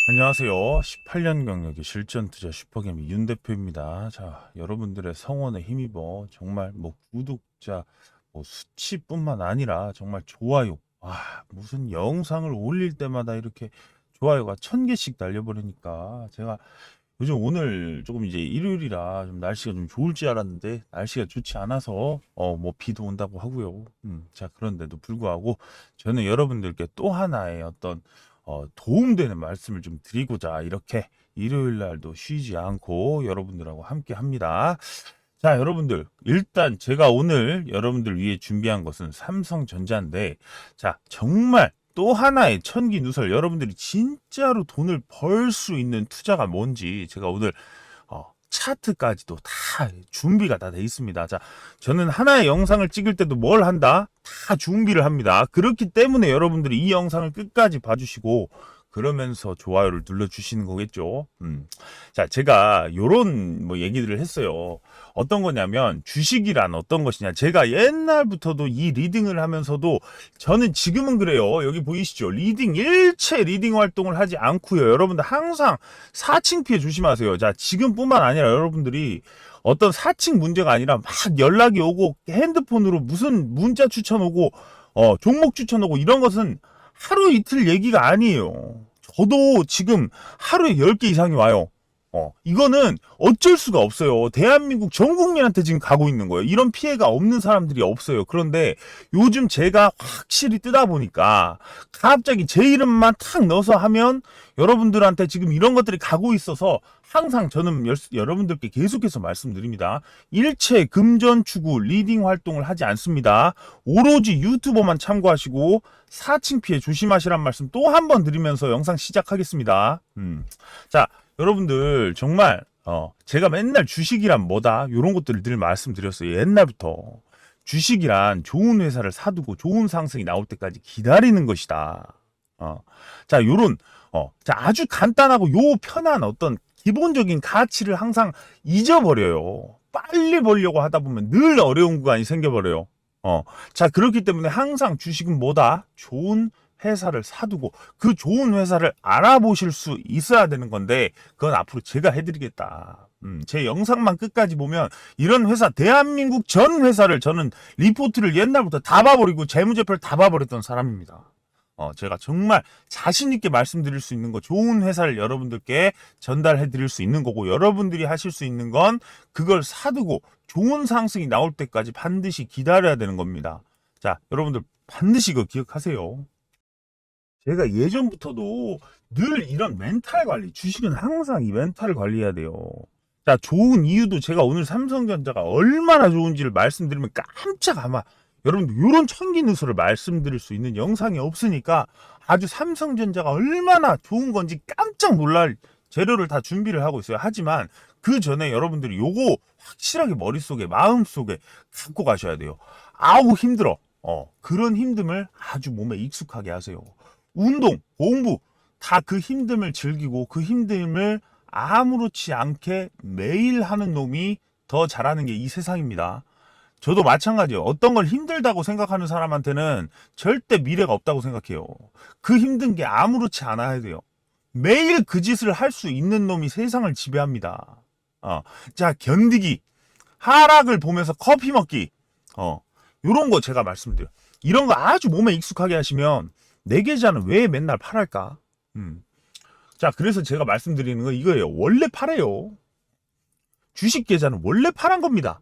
안녕하세요. 18년 경력의 실전 투자 슈퍼개미 윤 대표입니다. 자, 여러분들의 성원에 힘입어 정말 구독자 수치뿐만 아니라 정말 좋아요. 무슨 영상을 올릴 때마다 이렇게 좋아요가 1000개씩 달려버리니까 제가 요즘 오늘 조금 이제 일요일이라 좀 날씨가 좀 좋을 줄 알았는데 날씨가 좋지 않아서 비도 온다고 하고요. 자, 그런데도 불구하고 저는 여러분들께 또 하나의 어떤 도움되는 말씀을 좀 드리고자 이렇게 일요일 날도 쉬지 않고 여러분들하고 함께 합니다. 자, 여러분들, 일단 제가 오늘 여러분들 위해 준비한 것은 삼성전자인데, 자, 정말 또 하나의 천기 누설, 여러분들이 진짜로 돈을 벌 수 있는 투자가 뭔지 제가 오늘 차트까지도 다 준비가 다 돼 있습니다. 자, 저는 하나의 영상을 찍을 때도 뭘 한다? 다 준비를 합니다. 그렇기 때문에 여러분들이 이 영상을 끝까지 봐주시고 그러면서 좋아요를 눌러주시는 거겠죠. 자, 제가 요런 얘기들을 했어요. 어떤 거냐면 주식이란 어떤 것이냐. 제가 옛날부터도 이 리딩을 하면서도 저는 지금은 그래요. 여기 보이시죠? 일체 리딩 활동을 하지 않고요. 여러분들 항상 사칭 피해 조심하세요. 자, 지금뿐만 아니라 여러분들이 어떤 사칭 문제가 아니라 막 연락이 오고 핸드폰으로 무슨 문자 추천 오고 종목 추천 오고 이런 것은 하루 이틀 얘기가 아니에요. 저도 지금 하루에 10개 이상이 와요. 이거는 어쩔 수가 없어요. 대한민국 전 국민한테 지금 가고 있는 거예요. 이런 피해가 없는 사람들이 없어요. 그런데 요즘 제가 확실히 뜨다 보니까 갑자기 제 이름만 탁 넣어서 하면 여러분들한테 지금 이런 것들이 가고 있어서 항상 저는 여러분들께 계속해서 말씀드립니다. 일체 금전 추구 리딩 활동을 하지 않습니다. 오로지 유튜버만 참고하시고 사칭 피해 조심하시란 말씀 또 한 번 드리면서 영상 시작하겠습니다. 자, 여러분들 정말 제가 맨날 주식이란 뭐다 이런 것들을 늘 말씀드렸어요. 옛날부터 주식이란 좋은 회사를 사두고 좋은 상승이 나올 때까지 기다리는 것이다. 자, 요런 자, 아주 간단하고 요 편한 어떤 기본적인 가치를 항상 잊어버려요. 빨리 벌려고 하다 보면 늘 어려운 구간이 생겨버려요. 자, 그렇기 때문에 항상 주식은 뭐다? 좋은 회사를 사두고 그 좋은 회사를 알아보실 수 있어야 되는 건데 그건 앞으로 제가 해드리겠다. 제 영상만 끝까지 보면 이런 회사 대한민국 전 회사를 저는 리포트를 옛날부터 다 봐버리고 재무제표를 다 봐버렸던 사람입니다. 제가 정말 자신있게 말씀드릴 수 있는 거 좋은 회사를 여러분들께 전달해 드릴 수 있는 거고 여러분들이 하실 수 있는 건 그걸 사두고 좋은 상승이 나올 때까지 반드시 기다려야 되는 겁니다. 자, 여러분들 반드시 그거 기억하세요. 제가 예전부터도 늘 이런 멘탈 관리, 주식은 항상 이 멘탈을 관리해야 돼요. 자, 좋은 이유도 제가 오늘 삼성전자가 얼마나 좋은지를 말씀드리면 깜짝 아마 여러분들 이런 천기 누수를 말씀드릴 수 있는 영상이 없으니까 아주 삼성전자가 얼마나 좋은 건지 깜짝 놀랄 재료를 다 준비를 하고 있어요. 하지만 그 전에 여러분들이 요거 확실하게 머릿속에 마음속에 갖고 가셔야 돼요. 아우 힘들어. 그런 힘듦을 아주 몸에 익숙하게 하세요. 운동, 공부 다 그 힘듦을 즐기고 그 힘듦을 아무렇지 않게 매일 하는 놈이 더 잘하는 게 이 세상입니다. 저도 마찬가지예요. 어떤 걸 힘들다고 생각하는 사람한테는 절대 미래가 없다고 생각해요. 그 힘든 게 아무렇지 않아야 돼요. 매일 그 짓을 할 수 있는 놈이 세상을 지배합니다. 자, 견디기, 하락을 보면서 커피 먹기, 요런 거 제가 말씀드려요. 이런 거 아주 몸에 익숙하게 하시면 내 계좌는 왜 맨날 팔할까? 자, 그래서 제가 말씀드리는 건 이거예요. 원래 팔아요. 주식 계좌는 원래 팔은 겁니다.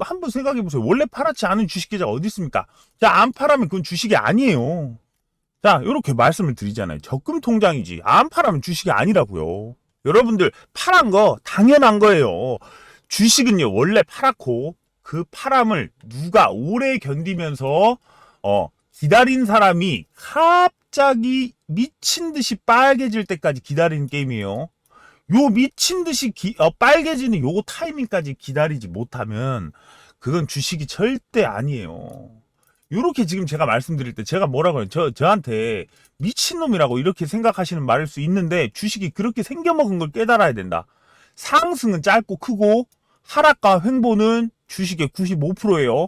한번 생각해 보세요. 원래 팔았지 않은 주식 계좌가 어디 있습니까? 자, 안 팔으면 그건 주식이 아니에요. 자, 이렇게 말씀을 드리잖아요. 적금 통장이지. 안 팔으면 주식이 아니라고요. 여러분들 팔은 거 당연한 거예요. 주식은요, 원래 팔았고 그 파람을 누가 오래 견디면서 기다린 사람이 갑자기 미친 듯이 빨개질 때까지 기다리는 게임이에요. 요 미친 듯이 빨개지는 요거 타이밍까지 기다리지 못하면 그건 주식이 절대 아니에요. 요렇게 지금 제가 말씀드릴 때 제가 뭐라고 해요? 저한테 미친놈이라고 이렇게 생각하시는 말일 수 있는데 주식이 그렇게 생겨먹은 걸 깨달아야 된다. 상승은 짧고 크고 하락과 횡보는 주식의 95%예요.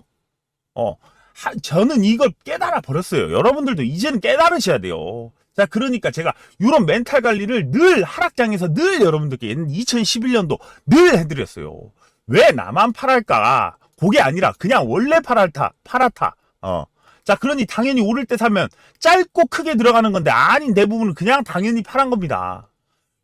저는 이걸 깨달아 버렸어요. 여러분들도 이제는 깨달으셔야 돼요. 자, 그러니까 제가 이런 멘탈 관리를 늘 하락장에서 늘 여러분들께 2011년도 늘 해드렸어요. 왜 나만 팔할까? 그게 아니라 그냥 원래 팔았다. 자, 그러니 당연히 오를 때 사면 짧고 크게 들어가는 건데 아닌 대부분은 그냥 당연히 팔한 겁니다.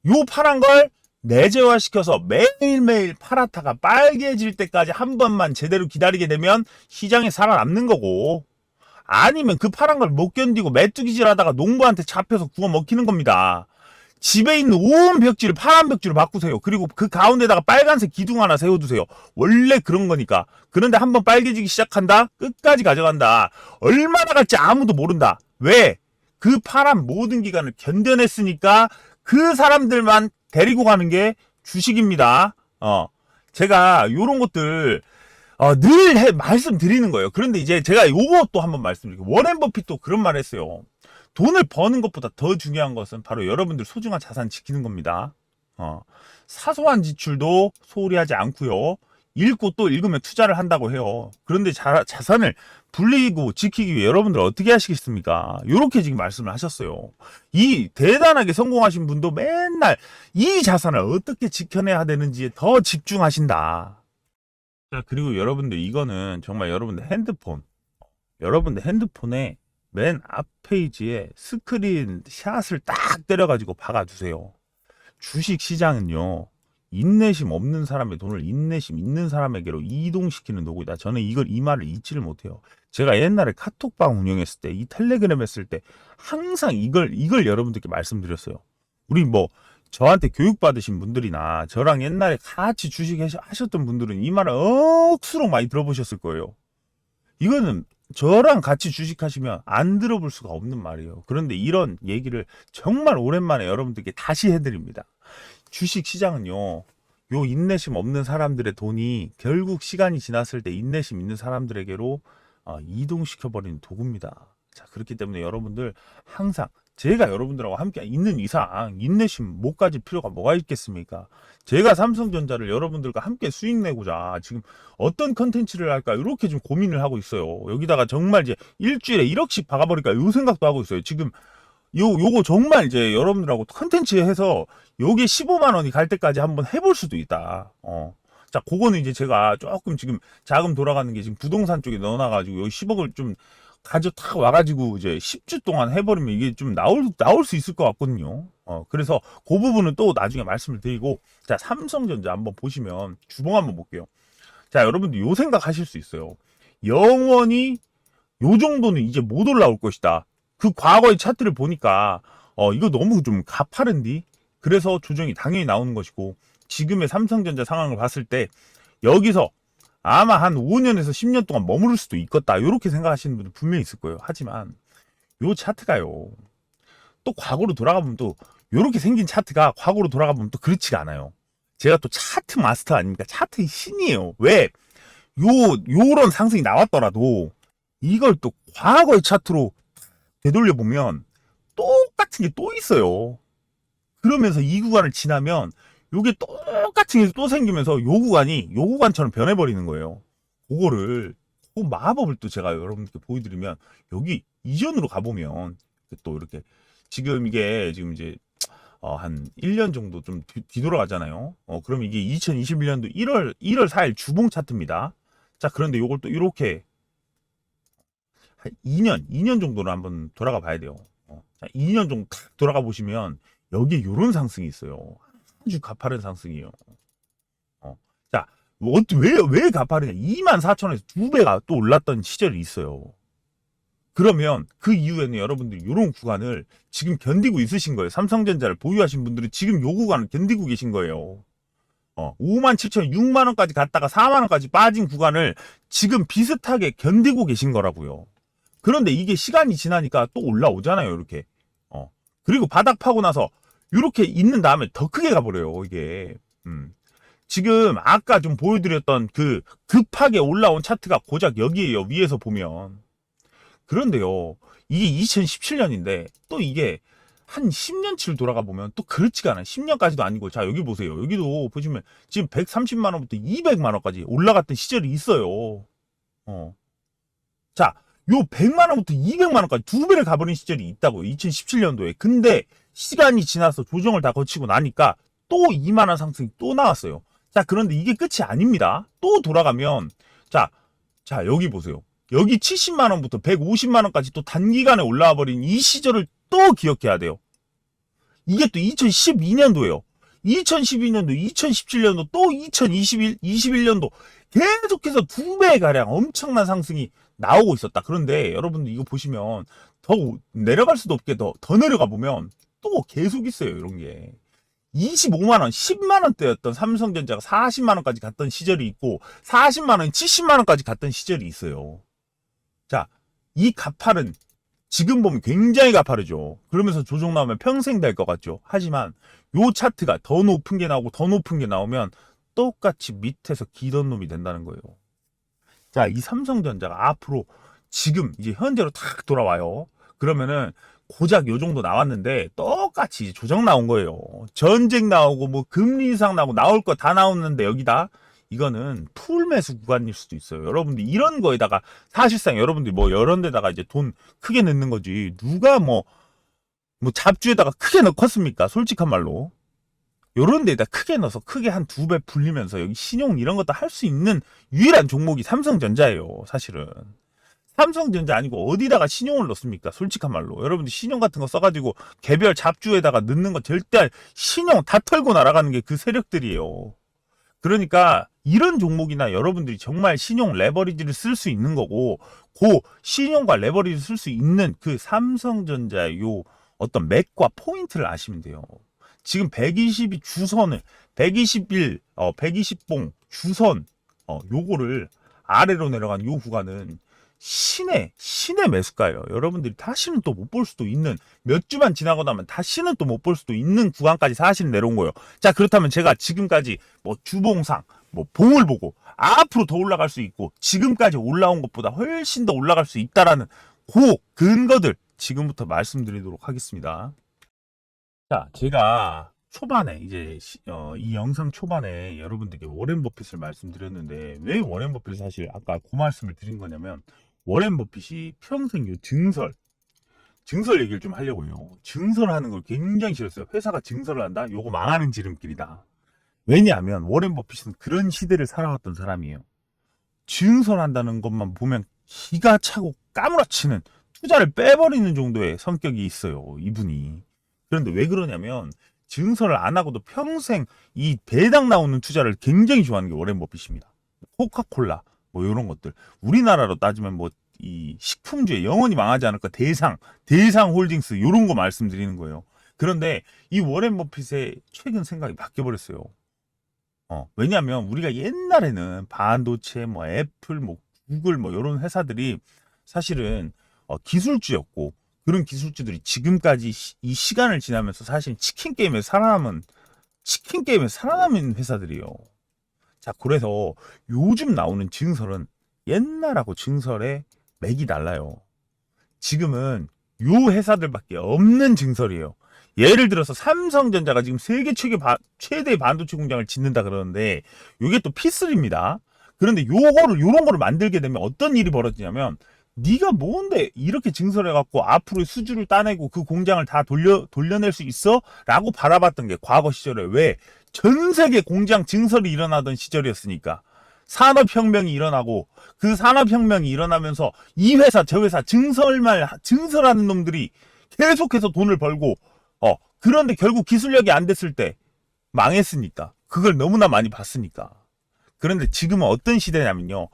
요 팔한 걸 내재화시켜서 매일매일 파라타가 빨개질 때까지 한 번만 제대로 기다리게 되면 시장에 살아남는 거고, 아니면 그 파란 걸 못 견디고 메뚜기질 하다가 농부한테 잡혀서 구워 먹히는 겁니다. 집에 있는 온 벽지를 파란 벽지로 바꾸세요. 그리고 그 가운데다가 빨간색 기둥 하나 세워두세요. 원래 그런 거니까. 그런데 한번 빨개지기 시작한다? 끝까지 가져간다. 얼마나 갈지 아무도 모른다. 왜? 그 파란 모든 기간을 견뎌냈으니까 그 사람들만 데리고 가는 게 주식입니다. 제가 요런 것들 늘 말씀드리는 거예요. 그런데 이제 제가 요것도 한번 말씀드릴게요. 워렌 버핏도 그런 말 했어요. 돈을 버는 것보다 더 중요한 것은 바로 여러분들 소중한 자산 지키는 겁니다. 사소한 지출도 소홀히 하지 않고요. 읽고 또 읽으면 투자를 한다고 해요. 그런데 자산을 불리고 지키기 위해 여러분들 어떻게 하시겠습니까? 요렇게 지금 말씀을 하셨어요. 이 대단하게 성공하신 분도 맨날 이 자산을 어떻게 지켜내야 되는지에 더 집중하신다. 자, 그리고 여러분들 이거는 정말 여러분들 핸드폰에 맨 앞 페이지에 스크린 샷을 딱 때려가지고 박아두세요. 주식 시장은요, 인내심 없는 사람의 돈을 인내심 있는 사람에게로 이동시키는 도구이다. 저는 이 말을 잊지를 못해요. 제가 옛날에 카톡방 운영했을 때, 이 텔레그램 했을 때, 항상 이걸 여러분들께 말씀드렸어요. 우리 저한테 교육받으신 분들이나 저랑 옛날에 같이 주식 하셨던 분들은 이 말을 억수로 많이 들어보셨을 거예요. 이거는 저랑 같이 주식하시면 안 들어볼 수가 없는 말이에요. 그런데 이런 얘기를 정말 오랜만에 여러분들께 다시 해드립니다. 주식 시장은요, 요 인내심 없는 사람들의 돈이 결국 시간이 지났을 때 인내심 있는 사람들에게로 이동시켜버리는 도구입니다. 자, 그렇기 때문에 여러분들 항상 제가 여러분들하고 함께 있는 이상 인내심 못 가질 필요가 뭐가 있겠습니까? 제가 삼성전자를 여러분들과 함께 수익 내고자 지금 어떤 컨텐츠를 할까 이렇게 좀 고민을 하고 있어요. 여기다가 정말 이제 일주일에 1억씩 박아버릴까 요 생각도 하고 있어요. 지금 요거 정말 이제 여러분들하고 컨텐츠 해서 요게 15만 원이 갈 때까지 한번 해볼 수도 있다. 자, 그거는 이제 제가 조금 지금 자금 돌아가는 게 지금 부동산 쪽에 넣어놔가지고 여기 10억을 좀 탁 와가지고 이제 10주 동안 해버리면 이게 좀 나올 수 있을 것 같거든요. 그래서 그 부분은 또 나중에 말씀을 드리고, 자, 삼성전자 한번 보시면 주봉 한번 볼게요. 자, 여러분들 요 생각 하실 수 있어요. 영원히 요 정도는 이제 못 올라올 것이다. 그 과거의 차트를 보니까 이거 너무 좀 가파른디? 그래서 조정이 당연히 나오는 것이고, 지금의 삼성전자 상황을 봤을 때 여기서 아마 한 5년에서 10년 동안 머무를 수도 있겠다. 이렇게 생각하시는 분들 분명히 있을 거예요. 하지만 요 차트가요, 또 과거로 돌아가보면 또 요렇게 생긴 차트가 과거로 돌아가보면 또 그렇지가 않아요. 제가 또 차트 마스터 아닙니까? 차트의 신이에요. 왜? 요런 상승이 나왔더라도 이걸 또 과거의 차트로 되돌려보면 똑같은 게 또 있어요. 그러면서 이 구간을 지나면 요게 똑같은 게 또 생기면서 요 구간처럼 변해버리는 거예요. 그거를, 그 마법을 또 제가 여러분들께 보여드리면, 여기 이전으로 가보면 또 이렇게 지금 이제 한 1년 정도 좀 뒤돌아가잖아요. 그럼 이게 2021년도 1월 4일 주봉 차트입니다. 자, 그런데 요걸 또 이렇게 한 2년 정도를 한번 돌아가 봐야 돼요. 자, 2년 정도 딱 돌아가 보시면 여기에 요런 상승이 있어요. 아주 가파른 상승이에요. 자, 왜 가파르냐? 24,000원에서 2배가 또 올랐던 시절이 있어요. 그러면 그 이후에는 여러분들이 이런 구간을 지금 견디고 있으신 거예요. 삼성전자를 보유하신 분들은 지금 요 구간을 견디고 계신 거예요. 57,000원, 6만원까지 갔다가 4만원까지 빠진 구간을 지금 비슷하게 견디고 계신 거라고요. 그런데 이게 시간이 지나니까 또 올라오잖아요, 이렇게. 그리고 바닥 파고 나서 이렇게 있는 다음에 더 크게 가버려요, 이게. 지금 아까 좀 보여드렸던 그 급하게 올라온 차트가 고작 여기에요, 위에서 보면. 그런데요, 이게 2017년인데 또 이게 한 10년치를 돌아가 보면 또 그렇지가 않아요. 10년까지도 아니고, 자, 여기 보세요. 여기도 보시면 지금 130만원부터 200만원까지 올라갔던 시절이 있어요. 자, 요 100만 원부터 200만 원까지 두 배를 가버린 시절이 있다고요. 2017년도에. 근데 시간이 지나서 조정을 다 거치고 나니까 또 2만 원 상승이 또 나왔어요. 자, 그런데 이게 끝이 아닙니다. 또 돌아가면 자, 여기 보세요. 여기 70만 원부터 150만 원까지 또 단기간에 올라와 버린 이 시절을 또 기억해야 돼요. 이게 또 2012년도예요. 2012년도, 2017년도, 또 2021년도 계속해서 두 배가량 엄청난 상승이 나오고 있었다. 그런데 여러분들 이거 보시면 더 내려갈 수도 없게 더 내려가 보면 또 계속 있어요. 이런 게. 25만원, 10만원대였던 삼성전자가 40만원까지 갔던 시절이 있고 40만원, 70만원까지 갔던 시절이 있어요. 자, 이 가팔은 지금 보면 굉장히 가파르죠. 그러면서 조정 나오면 평생 될 것 같죠. 하지만 요 차트가 더 높은 게 나오고 더 높은 게 나오면 똑같이 밑에서 기던 놈이 된다는 거예요. 자, 이 삼성전자가 앞으로 지금 이제 현재로 탁 돌아와요. 그러면은 고작 요 정도 나왔는데 똑같이 조정 나온 거예요. 전쟁 나오고 뭐 금리 인상 나오고 나올 거 다 나오는데 여기다 이거는 풀 매수 구간일 수도 있어요. 여러분들 이런 거에다가 사실상 여러분들이 뭐 이런 데다가 이제 돈 크게 넣는 거지 누가 뭐 잡주에다가 크게 넣겠습니까? 솔직한 말로. 요런 데다 크게 넣어서 크게 한 2배 불리면서 여기 신용 이런 것도 할 수 있는 유일한 종목이 삼성전자예요. 사실은. 삼성전자 아니고 어디다가 신용을 넣습니까? 솔직한 말로. 여러분들 신용 같은 거 써가지고 개별 잡주에다가 넣는 거 절대 신용 다 털고 날아가는 게 그 세력들이에요. 그러니까 이런 종목이나 여러분들이 정말 신용 레버리지를 쓸 수 있는 거고 그 신용과 레버리지를 쓸 수 있는 그 삼성전자의 요 어떤 맥과 포인트를 아시면 돼요. 지금 120이 주선을 121, 120봉 주선 요거를 아래로 내려간 요 구간은 신의 매수가예요. 여러분들이 다시는 또 못 볼 수도 있는 몇 주만 지나고 나면 다시는 또 못 볼 수도 있는 구간까지 사실 내려온 거예요. 자, 그렇다면 제가 지금까지 뭐 주봉상 뭐 봉을 보고 앞으로 더 올라갈 수 있고 지금까지 올라온 것보다 훨씬 더 올라갈 수 있다라는 그 근거들 지금부터 말씀드리도록 하겠습니다. 자, 제가 초반에 이제 이 영상 초반에 여러분들께 워렌 버핏을 말씀드렸는데 왜 워렌 버핏을 사실 아까 그 말씀을 드린 거냐면 워렌 버핏이 평생 요 증설 얘기를 좀 하려고요. 증설하는 걸 굉장히 싫었어요. 회사가 증설을 한다? 요거 망하는 지름길이다. 왜냐하면 워렌 버핏은 그런 시대를 살아왔던 사람이에요. 증설한다는 것만 보면 기가 차고 까무라치는 투자를 빼버리는 정도의 성격이 있어요. 이분이. 그런데 왜 그러냐면 증설을 안 하고도 평생 이 배당 나오는 투자를 굉장히 좋아하는 게 워렌 버핏입니다. 코카콜라 뭐 이런 것들 우리나라로 따지면 뭐 이 식품주에 영원히 망하지 않을 까 대상 홀딩스 이런 거 말씀드리는 거예요. 그런데 이 워렌 버핏의 최근 생각이 바뀌어 버렸어요. 왜냐하면 우리가 옛날에는 반도체 뭐 애플 뭐 구글 뭐 이런 회사들이 사실은 기술주였고 그런 기술주들이 지금까지 이 시간을 지나면서 사실 치킨 게임에서 살아남은 회사들이에요. 자, 그래서 요즘 나오는 증설은 옛날하고 증설의 맥이 달라요. 지금은 요 회사들밖에 없는 증설이에요. 예를 들어서 삼성전자가 지금 세계 최대의 반도체 공장을 짓는다 그러는데 요게 또 P3입니다. 그런데 요런 거를 만들게 되면 어떤 일이 벌어지냐면 네가 뭔데 이렇게 증설해갖고 앞으로 수주를 따내고 그 공장을 다 돌려낼 수 있어? 라고 바라봤던 게 과거 시절에 왜? 전 세계 공장 증설이 일어나던 시절이었으니까. 산업혁명이 일어나고 그 산업혁명이 일어나면서 이 회사 저 회사 증설하는 놈들이 계속해서 돈을 벌고 그런데 결국 기술력이 안 됐을 때 망했으니까. 그걸 너무나 많이 봤으니까. 그런데 지금은 어떤 시대냐면요.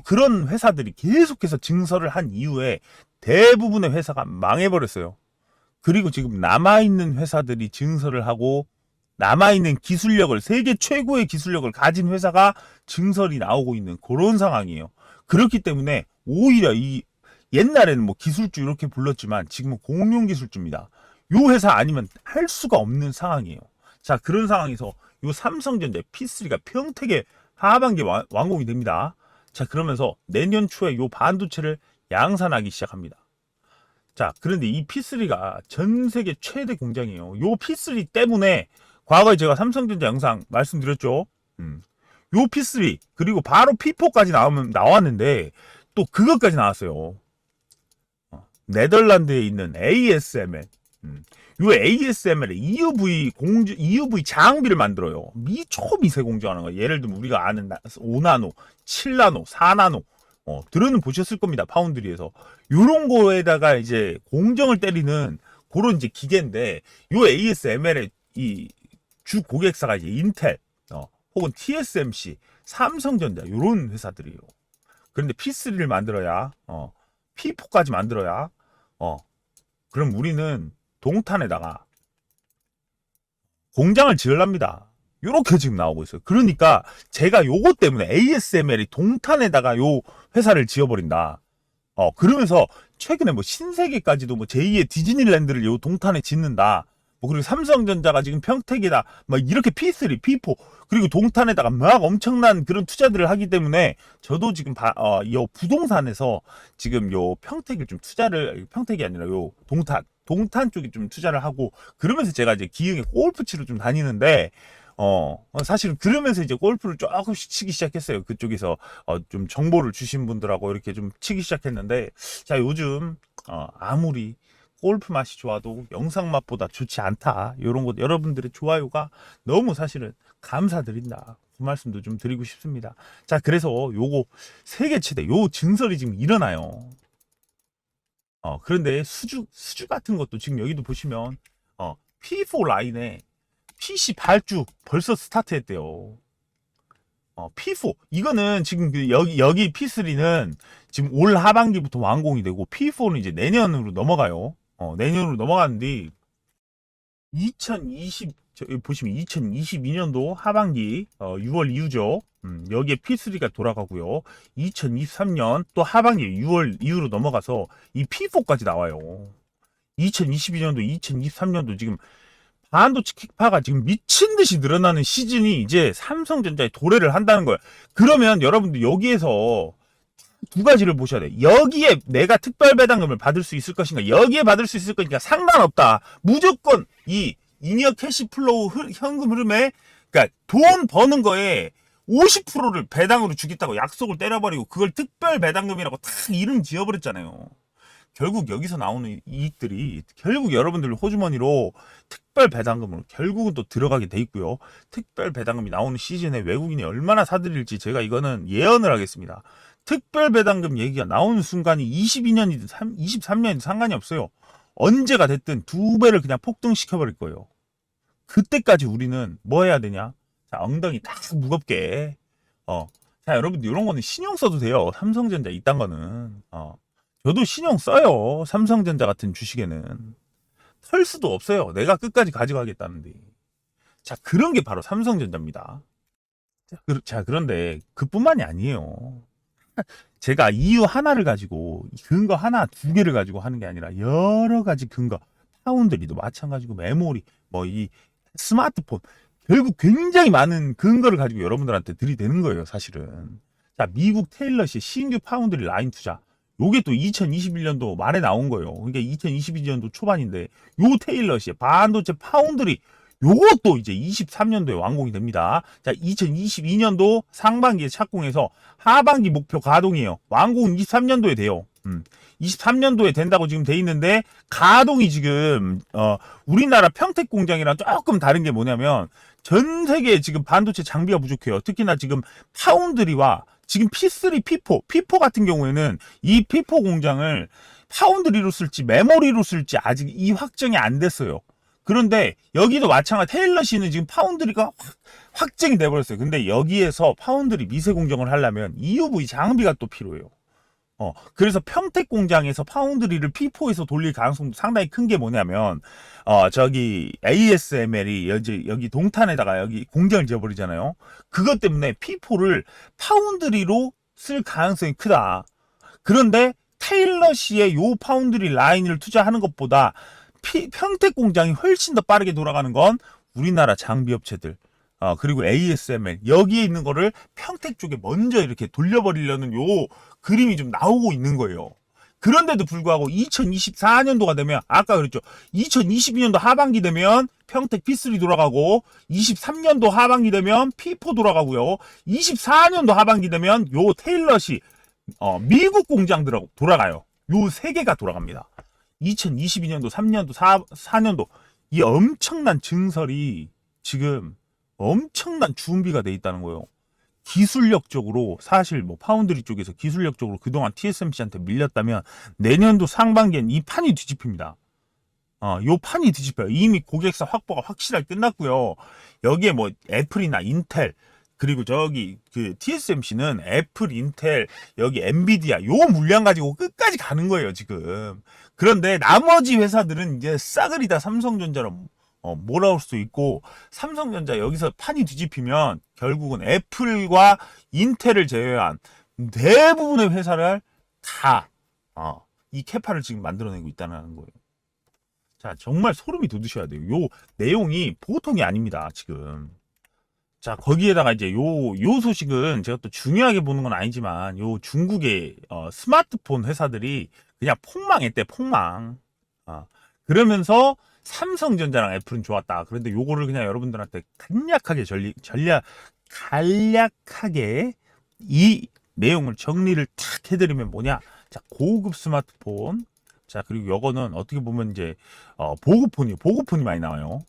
그런 회사들이 계속해서 증설을 한 이후에 대부분의 회사가 망해버렸어요. 그리고 지금 남아있는 회사들이 증설을 하고 남아있는 기술력을 세계 최고의 기술력을 가진 회사가 증설이 나오고 있는 그런 상황이에요. 그렇기 때문에 오히려 이 옛날에는 뭐 기술주 이렇게 불렀지만 지금은 공룡 기술주입니다. 요 회사 아니면 할 수가 없는 상황이에요. 자, 그런 상황에서 요 삼성전자 P3가 평택에 하반기에 완공이 됩니다. 자, 그러면서 내년 초에 요 반도체를 양산하기 시작합니다. 자, 그런데 이 P3가 전 세계 최대 공장이에요. 요 P3 때문에 과거에 제가 삼성전자 영상 말씀드렸죠. 요 P3 그리고 바로 P4까지 나왔는데 또 그것까지 나왔어요. 네덜란드에 있는 ASML. 요 ASML에 EUV 장비를 만들어요. 초미세 공정하는 거예요. 예를 들면 우리가 아는 5나노, 7나노, 4나노 들어는 보셨을 겁니다. 파운드리에서 요런 거에다가 이제 공정을 때리는 그런 이제 기계인데, 요 ASML의 이 주 고객사가 이제 인텔, 혹은 TSMC, 삼성전자 요런 회사들이에요. 그런데 P3를 만들어야, P4까지 만들어야, 그럼 우리는 동탄에다가 공장을 지으랍니다. 요렇게 지금 나오고 있어요. 그러니까 제가 요거 때문에 ASML이 동탄에다가 요 회사를 지어버린다. 그러면서 최근에 뭐 신세계까지도 뭐 제2의 디즈니랜드를 요 동탄에 짓는다. 뭐 그리고 삼성전자가 지금 평택에다 막 이렇게 P3, P4 그리고 동탄에다가 막 엄청난 그런 투자들을 하기 때문에 저도 지금 요 부동산에서 지금 요 평택을 좀 평택이 아니라 요 동탄 쪽에 좀 투자를 하고, 그러면서 제가 이제 기흥에 골프 치러 좀 다니는데, 사실은 그러면서 이제 골프를 조금씩 치기 시작했어요. 그쪽에서 좀 정보를 주신 분들하고 이렇게 좀 치기 시작했는데, 자, 요즘 아무리 골프 맛이 좋아도 영상 맛보다 좋지 않다. 이런 것 여러분들의 좋아요가 너무 사실은 감사드린다. 그 말씀도 좀 드리고 싶습니다. 자, 그래서 요거 세계 최대 요 증설이 지금 일어나요. 그런데 수주 같은 것도 지금 여기도 보시면 P4 라인에 PC 발주 벌써 스타트했대요. P4 이거는 지금 여기 P3는 지금 올 하반기부터 완공이 되고, P4는 이제 내년으로 넘어가요. 내년으로 넘어가는데 여기 보시면 2022년도 하반기 6월 이후죠. 여기에 P3가 돌아가고요. 2023년 또 하반기 6월 이후로 넘어가서 이 P4까지 나와요. 2022년도, 2023년도 지금 반도체 캐파가 지금 미친 듯이 늘어나는 시즌이 이제 삼성전자에 도래를 한다는 거예요. 그러면 여러분들 여기에서 두 가지를 보셔야 돼. 여기에 내가 특별 배당금을 받을 수 있을 것인가, 여기에 받을 수 있을 것인가 상관없다. 무조건 이 잉여 캐시 플로우 현금 흐름에, 그러니까 돈 버는 거에 50%를 배당으로 주겠다고 약속을 때려버리고 그걸 특별 배당금이라고 딱 이름 지어버렸잖아요. 결국 여기서 나오는 이익들이 결국 여러분들 호주머니로 특별 배당금으로 결국은 또 들어가게 돼 있고요. 특별 배당금이 나오는 시즌에 외국인이 얼마나 사들일지 제가 이거는 예언을 하겠습니다. 특별 배당금 얘기가 나오는 순간이 22년이든 23년이든 상관이 없어요. 언제가 됐든 두 배를 그냥 폭등시켜버릴 거예요. 그때까지 우리는 뭐 해야 되냐? 자, 엉덩이 딱 무겁게. 자, 여러분들 이런 거는 신용 써도 돼요. 삼성전자 이딴 거는. 저도 신용 써요. 삼성전자 같은 주식에는. 털 수도 없어요. 내가 끝까지 가져가겠다는데. 자, 그런 게 바로 삼성전자입니다. 자, 그런데 그뿐만이 아니에요. 제가 이유 하나를 가지고, 근거 하나, 두 개를 가지고 하는 게 아니라 여러 가지 근거, 파운드리도 마찬가지고 메모리, 뭐 이 스마트폰, 결국 굉장히 많은 근거를 가지고 여러분들한테 들이대는 거예요, 사실은. 자, 미국 테일러시 신규 파운드리 라인 투자. 요게 또 2021년도 말에 나온 거예요. 그러니까 2022년도 초반인데, 요 테일러시 반도체 파운드리, 요것도 이제 23년도에 완공이 됩니다. 자, 2022년도 상반기에 착공해서 하반기 목표 가동이에요. 완공은 23년도에 돼요. 23년도에 된다고 지금 돼 있는데, 가동이 지금 우리나라 평택 공장이랑 조금 다른 게 뭐냐면, 전 세계에 지금 반도체 장비가 부족해요. 특히나 지금 파운드리와 지금 P3, P4 같은 경우에는 이 P4 공장을 파운드리로 쓸지 메모리로 쓸지 아직 이 확정이 안 됐어요. 그런데 여기도 마찬가지, 테일러시는 지금 파운드리가 확정이 돼버렸어요. 근데 여기에서 파운드리 미세 공정을 하려면 EUV 장비가 또 필요해요. 그래서 평택 공장에서 파운드리를 P4에서 돌릴 가능성도 상당히 큰 게 뭐냐면, 저기 ASML이 여기 동탄에다가 여기 공장을 지어버리잖아요. 그것 때문에 P4를 파운드리로 쓸 가능성이 크다. 그런데 테일러시의 요 파운드리 라인을 투자하는 것보다 평택 공장이 훨씬 더 빠르게 돌아가는 건 우리나라 장비 업체들, 그리고 ASML 여기에 있는 거를 평택 쪽에 먼저 이렇게 돌려버리려는 요 그림이 좀 나오고 있는 거예요. 그런데도 불구하고 2024년도가 되면, 아까 그랬죠, 2022년도 하반기 되면 평택 P3 돌아가고, 23년도 하반기 되면 P4 돌아가고요, 24년도 하반기 되면 요 테일러시 미국 공장들하고 돌아가요. 요 세 개가 돌아갑니다. 2022년도, 3년도, 4년도 이 엄청난 증설이 지금 엄청난 준비가 돼 있다는 거예요. 기술력적으로 사실 뭐 파운드리 쪽에서 기술력적으로 그동안 TSMC한테 밀렸다면 내년도 상반기엔 이 판이 뒤집힙니다. 요 판이 뒤집혀요. 이미 고객사 확보가 확실하게 끝났고요. 여기에 뭐 애플이나 인텔 그리고 저기 그 TSMC는 애플, 인텔, 여기 엔비디아 요 물량 가지고 끝까지 가는 거예요, 지금. 그런데 나머지 회사들은 이제 싸그리 다 삼성전자로 몰아올 수 있고, 삼성전자 여기서 판이 뒤집히면 결국은 애플과 인텔을 제외한 대부분의 회사를 다 이 캐파를 지금 만들어내고 있다는 거예요. 자, 정말 소름이 돋으셔야 돼요. 요 내용이 보통이 아닙니다, 지금. 자, 거기에다가 이제 요 소식은 제가 또 중요하게 보는 건 아니지만, 요 중국의 스마트폰 회사들이 그냥 폭망했대, 폭망. 그러면서 삼성전자랑 애플은 좋았다. 그런데 요거를 그냥 여러분들한테 간략하게 이 내용을 정리를 탁 해드리면 뭐냐. 자, 고급 스마트폰. 자, 그리고 요거는 어떻게 보면 이제 보급폰이 많이 나와요.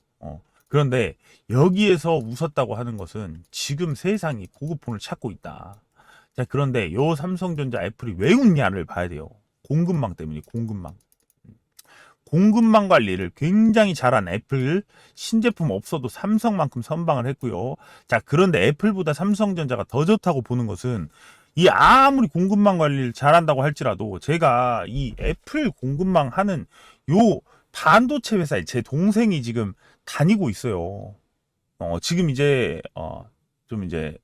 그런데 여기에서 웃었다고 하는 것은 지금 세상이 보급폰을 찾고 있다. 자, 그런데 요 삼성전자 애플이 왜 웃냐를 봐야 돼요. 공급망 때문에, 공급망 관리를 굉장히 잘한 애플, 신제품 없어도 삼성만큼 선방을 했고요. 자, 그런데 애플보다 삼성전자가 더 좋다고 보는 것은 이 아무리 공급망 관리를 잘한다고 할지라도 제가 이 애플 공급망 하는 요 반도체 회사에 제 동생이 지금 다니고 있어요. 지금 이제 좀 이제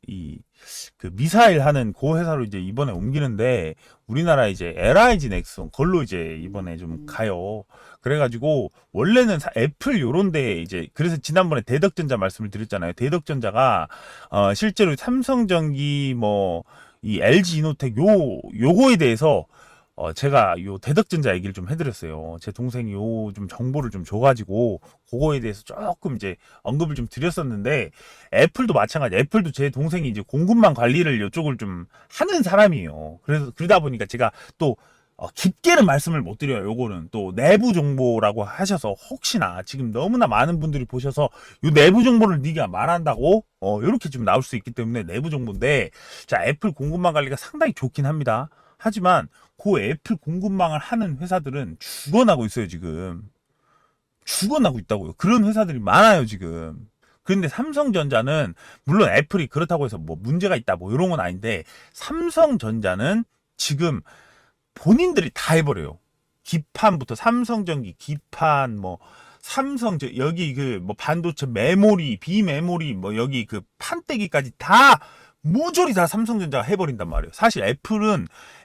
그 미사일 하는 그 회사로 이제 이번에 옮기는데 우리나라 이제 LIG 넥슨 걸로 이제 이번에 좀 가요. 그래가지고 원래는 애플 요런데 이제 그래서 지난번에 대덕전자 말씀을 드렸잖아요. 대덕전자가 실제로 삼성전기 뭐 이 LG 이노텍 요거에 대해서 제가 요 대덕전자 얘기를 좀 해드렸어요. 제 동생이 요 좀 정보를 좀 줘가지고 그거에 대해서 조금 이제 언급을 좀 드렸었는데 애플도 마찬가지. 애플도 제 동생이 이제 공급망 관리를 이쪽을 좀 하는 사람이에요. 그래서 그러다 보니까 제가 또 깊게는 말씀을 못 드려요. 요거는 또 내부 정보라고 하셔서 혹시나 지금 너무나 많은 분들이 보셔서 요 내부 정보를 네가 말한다고 요렇게 좀 나올 수 있기 때문에 내부 정보인데 자 애플 공급망 관리가 상당히 좋긴 합니다. 하지만 그 애플 공급망을 하는 회사들은 죽어나고 있어요, 지금. 죽어나고 있다고요. 그런 회사들이 많아요, 지금. 그런데 삼성전자는 물론 애플이 그렇다고 해서 뭐 문제가 있다 뭐 이런 건 아닌데 삼성전자는 지금 본인들이 다 해버려요. 기판부터 삼성전기 기판 뭐 여기 그 뭐 반도체 메모리 비메모리 뭐 여기 그 판때기까지 다 모조리 다 삼성전자가 해버린단 말이에요. 사실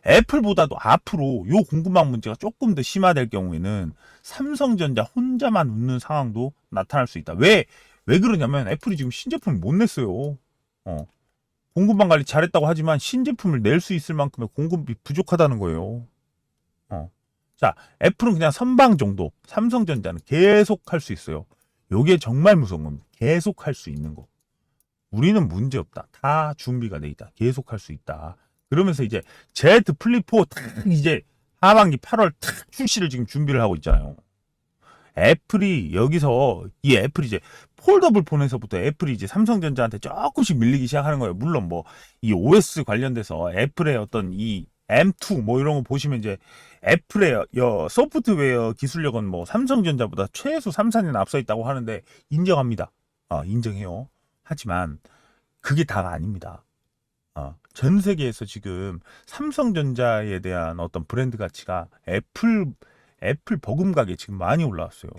애플보다도 앞으로 요 공급망 문제가 조금 더 심화될 경우에는 삼성전자 혼자만 웃는 상황도 나타날 수 있다. 왜 그러냐면 애플이 지금 신제품을 못 냈어요. 공급망 관리 잘했다고 하지만 신제품을 낼 수 있을 만큼의 공급이 부족하다는 거예요. 자, 애플은 그냥 선방 정도, 삼성전자는 계속 할 수 있어요. 요게 정말 무서운 겁니다. 계속 할 수 있는 거. 우리는 문제 없다. 다 준비가 돼 있다. 계속 할 수 있다. 그러면서 이제 Z 플립4 딱 이제 하반기 8월 딱 출시를 지금 준비를 하고 있잖아요. 애플이 여기서 이 애플이 이제 폴더블 폰에서부터 애플이 이제 삼성전자한테 조금씩 밀리기 시작하는 거예요. 물론 뭐 이 OS 관련돼서 애플의 어떤 이 M2 뭐 이런 거 보시면 이제 애플의 소프트웨어 기술력은 뭐 삼성전자보다 최소 3, 4년 앞서 있다고 하는데 인정합니다. 인정해요. 하지만 그게 다가 아닙니다. 전 세계에서 지금 삼성전자에 대한 어떤 브랜드 가치가 애플 버금가게 지금 많이 올라왔어요.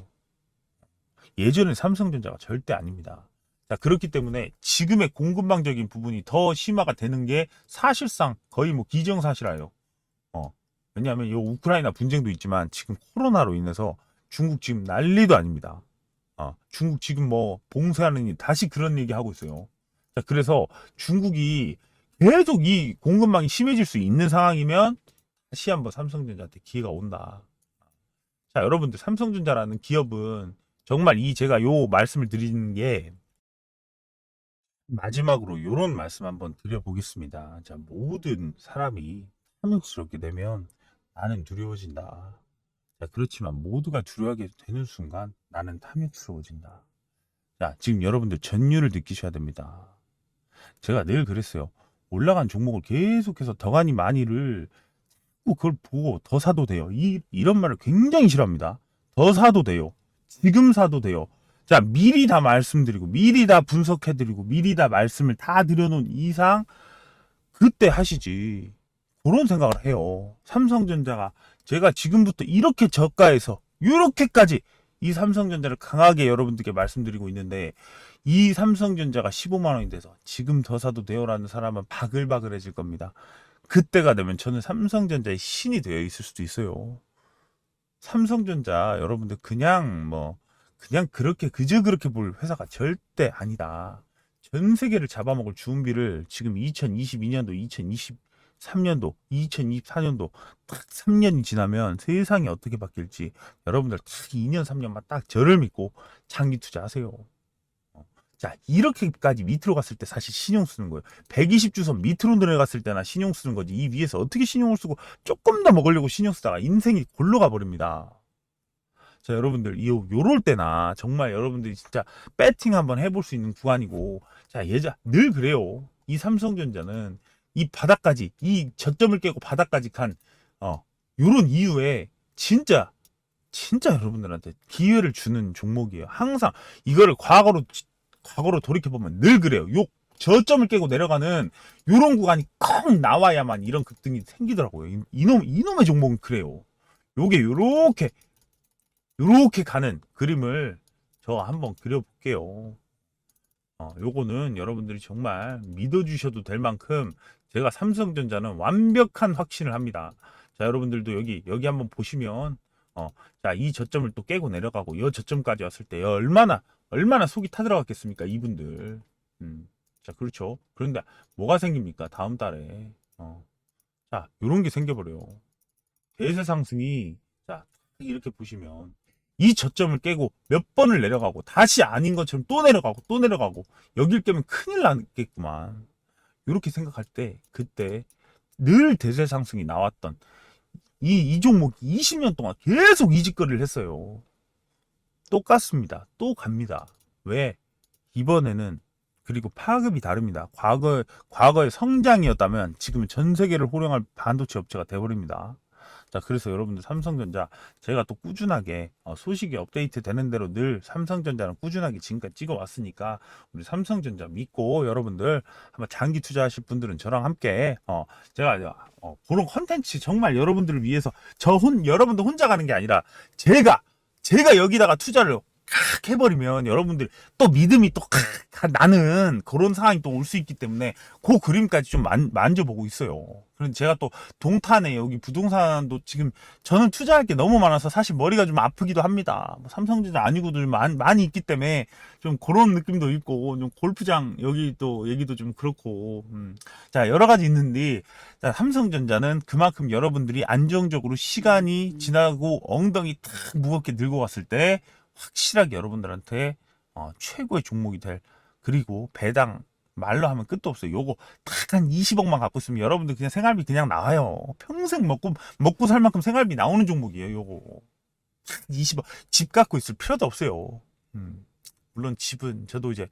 예전에 삼성전자가 절대 아닙니다. 자, 그렇기 때문에 지금의 공급망적인 부분이 더 심화가 되는 게 사실상 거의 뭐 기정사실화예요. 왜냐하면 이 우크라이나 분쟁도 있지만 지금 코로나로 인해서 중국 지금 난리도 아닙니다. 중국 지금 뭐 봉쇄하느니 다시 그런 얘기 하고 있어요. 자, 그래서 중국이 계속 이 공급망이 심해질 수 있는 상황이면 다시 한번 삼성전자한테 기회가 온다. 자, 여러분들 삼성전자라는 기업은 정말 제가 요 말씀을 드리는 게 마지막으로 요런 말씀 한번 드려보겠습니다. 자, 모든 사람이 탐욕스럽게 되면 나는 두려워진다. 자, 그렇지만 모두가 두려워하게 되는 순간 나는 탐욕스러워진다. 자, 지금 여러분들 전율을 느끼셔야 됩니다. 제가 늘 그랬어요. 올라간 종목을 계속해서 더 가니 많이를 꼭 그걸 보고 더 사도 돼요. 이런 말을 굉장히 싫어합니다. 더 사도 돼요. 지금 사도 돼요. 자, 미리 다 말씀드리고, 미리 다 분석해드리고, 미리 다 말씀을 다 드려놓은 이상, 그때 하시지. 그런 생각을 해요. 삼성전자가 제가 지금부터 이렇게 저가에서, 이렇게까지 이 삼성전자를 강하게 여러분들께 말씀드리고 있는데, 이 삼성전자가 15만 원이 돼서 지금 더 사도 돼요라는 사람은 바글바글해질 겁니다. 그때가 되면 저는 삼성전자의 신이 되어 있을 수도 있어요. 삼성전자 여러분들 그냥 그렇게 그저 그렇게 볼 회사가 절대 아니다. 전 세계를 잡아먹을 준비를 지금 2022년도, 2023년도, 2024년도 딱 3년이 지나면 세상이 어떻게 바뀔지 여러분들 딱 2년, 3년만 딱 저를 믿고 장기 투자하세요. 자, 이렇게까지 밑으로 갔을 때 사실 신용 쓰는 거예요. 120주선 밑으로 내려갔을 때나 신용 쓰는 거지. 이 위에서 어떻게 신용을 쓰고 조금 더 먹으려고 신용 쓰다가 인생이 골로 가버립니다. 자, 여러분들, 요럴 때나 정말 여러분들이 진짜 배팅 한번 해볼 수 있는 구간이고, 자, 늘 그래요. 이 삼성전자는 이 바닥까지, 이 저점을 깨고 바닥까지 요런 이유에 진짜 여러분들한테 기회를 주는 종목이에요. 항상 이거를 과거로 돌이켜보면 늘 그래요. 저점을 깨고 내려가는 요런 구간이 꼭 나와야만 이런 급등이 생기더라고요. 이놈의 종목은 그래요. 요게 요렇게 가는 그림을 저 한번 그려볼게요. 요거는 여러분들이 정말 믿어주셔도 될 만큼 제가 삼성전자는 완벽한 확신을 합니다. 자, 여러분들도 여기 한번 보시면, 자, 이 저점을 또 깨고 내려가고, 이 저점까지 왔을 때 얼마나 속이 타들어갔겠습니까, 이분들. 자, 그렇죠. 그런데 뭐가 생깁니까, 다음 달에. 자, 요런 게 생겨버려요. 대세 상승이, 자, 이렇게 보시면, 이 저점을 깨고 몇 번을 내려가고 다시 아닌 것처럼 또 내려가고 여길 깨면 큰일 나겠구만. 이렇게 생각할 때 그때 늘 대세 상승이 나왔던 이 종목이 20년 동안 계속 이 짓거리를 했어요. 똑같습니다. 또 갑니다. 왜? 이번에는 그리고 파급이 다릅니다. 과거의 성장이었다면 지금은 전 세계를 호령할 반도체 업체가 돼버립니다. 자, 그래서 여러분들 삼성전자 제가 또 꾸준하게 소식이 업데이트 되는 대로 늘 삼성전자는 꾸준하게 지금까지 찍어왔으니까 우리 삼성전자 믿고 여러분들 한번 장기 투자하실 분들은 저랑 함께 제가 그런 컨텐츠 정말 여러분들을 위해서 여러분들 혼자 가는 게 아니라 제가 여기다가 투자를 칵 해버리면 여러분들 또 믿음이 또 나는 그런 상황이 또 올 수 있기 때문에 그 그림까지 좀 만져보고 있어요. 그런데 제가 또 동탄에 여기 부동산도 지금 저는 투자할 게 너무 많아서 사실 머리가 좀 아프기도 합니다. 뭐 삼성전자 아니고도 좀 많이 있기 때문에 좀 그런 느낌도 있고 좀 골프장 여기 또 얘기도 좀 그렇고 자, 여러 가지 있는데 자, 삼성전자는 그만큼 여러분들이 안정적으로 시간이 지나고 엉덩이 탁 무겁게 늙어 왔을 때 확실하게 여러분들한테 최고의 종목이 될, 그리고 배당 말로 하면 끝도 없어요. 요거 딱 한 20억만 갖고 있으면 여러분들 그냥 생활비 그냥 나와요. 평생 먹고 살 만큼 생활비 나오는 종목이에요. 요거 20억 집 갖고 있을 필요도 없어요. 물론 집은 저도 이제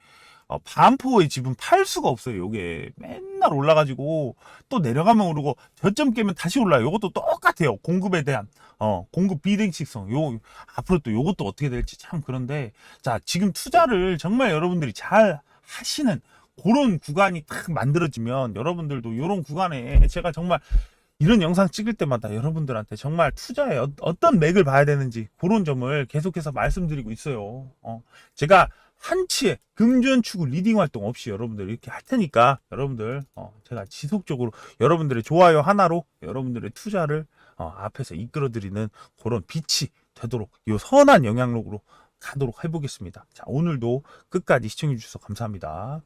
반포의 집은 팔 수가 없어요. 요게 맨날 올라가지고 또 내려가면 오르고 저점 깨면 다시 올라요. 요것도 똑같아요. 공급에 대한 공급 비대칭성. 앞으로 또 요것도 어떻게 될지 참 그런데 자, 지금 투자를 정말 여러분들이 잘 하시는 그런 구간이 딱 만들어지면 여러분들도 요런 구간에 제가 정말 이런 영상 찍을 때마다 여러분들한테 정말 투자에 어떤 맥을 봐야 되는지 그런 점을 계속해서 말씀드리고 있어요. 제가 한치의 금전추구 리딩 활동 없이 여러분들 이렇게 할 테니까 여러분들 제가 지속적으로 여러분들의 좋아요 하나로 여러분들의 투자를 앞에서 이끌어드리는 그런 빛이 되도록 이 선한 영향력으로 가도록 해보겠습니다. 자, 오늘도 끝까지 시청해 주셔서 감사합니다.